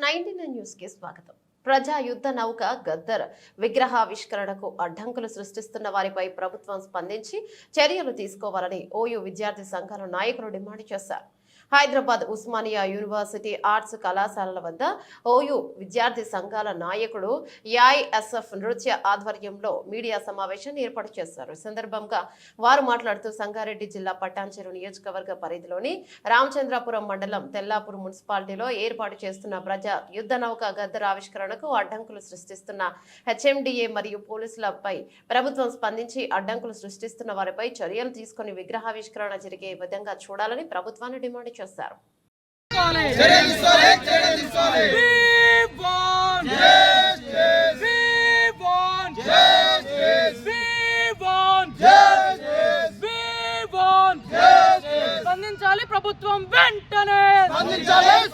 99 news కి స్వాగతం. ప్రజా యుద్ధ నౌక గద్దర్ విగ్రహావిష్కరణకు అడ్డంకులు సృష్టిస్తున్న వారిపై ప్రభుత్వం స్పందించి చర్యలు తీసుకోవాలని ఓయూ విద్యార్థి సంఘాల నాయకులు డిమాండ్ చేశారు. హైదరాబాద్ ఉస్మానియా యూనివర్సిటీ ఆర్ట్స్ కళాశాలల వద్ద ఓయూ విద్యార్థి సంఘాల నాయకుడు ఏఐఎస్ఎఫ్ నృత్య ఆధ్వర్యంలో మీడియా సమావేశాన్ని ఏర్పాటు చేశారు. ఈ సందర్భంగా వారు మాట్లాడుతూ సంగారెడ్డి జిల్లా పటాన్చెరు నియోజకవర్గ పరిధిలోని రామచంద్రపురం మండలం తెల్లాపూర్ మున్సిపాలిటీలో ఏర్పాటు చేస్తున్న ప్రజా యుద్ధ నౌక గద్దర్ ఆవిష్కరణకు అడ్డంకులు సృష్టిస్తున్న హెచ్ఎండిఏ మరియు పోలీసులపై ప్రభుత్వం స్పందించి అడ్డంకులు సృష్టిస్తున్న వారిపై చర్యలు తీసుకుని విగ్రహావిష్కరణ జరిగే విధంగా చూడాలని ప్రభుత్వాన్ని డిమాండ్ చేశారు. స్పందించాలి ప్రభుత్వం, వెంటనే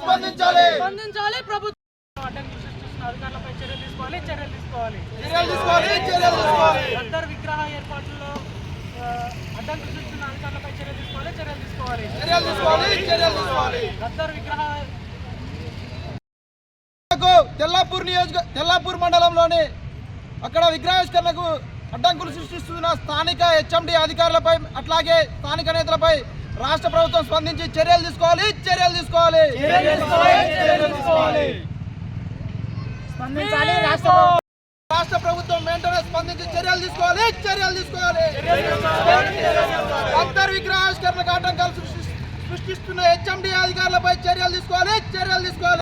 స్పందించాలి ప్రభుత్వం. అడ్డంకులు సృష్టిస్తున్న అధికారులపై చర్యలు తీసుకోవాలి. గద్దర్ విగ్రహ ఏర్పాట్లలో అడ్డంకులు సృష్టిస్తున్న అధికారులపై చర్యలు తీసుకోవాలి. గద్దర్ విగ్రహ తెల్లాపూర్ మండలంలోని అక్కడ విగ్రహావిష్కరణకు అడ్డంకులు సృష్టిస్తున్న స్థానిక హెచ్ఎండి అధికారులపై అట్లాగే స్థానిక నేతలపై రాష్ట్ర ప్రభుత్వం స్పందించి చర్యలు తీసుకోవాలి. రాష్ట్ర ప్రభుత్వం వెంటనే స్పందించి చర్యలు తీసుకోవాలి. గద్దర్ విగ్రహావిష్కరణకు ఆటంకాలు సృష్టిస్తున్న హెచ్ఎండి అధికారులపై చర్యలు తీసుకోవాలి.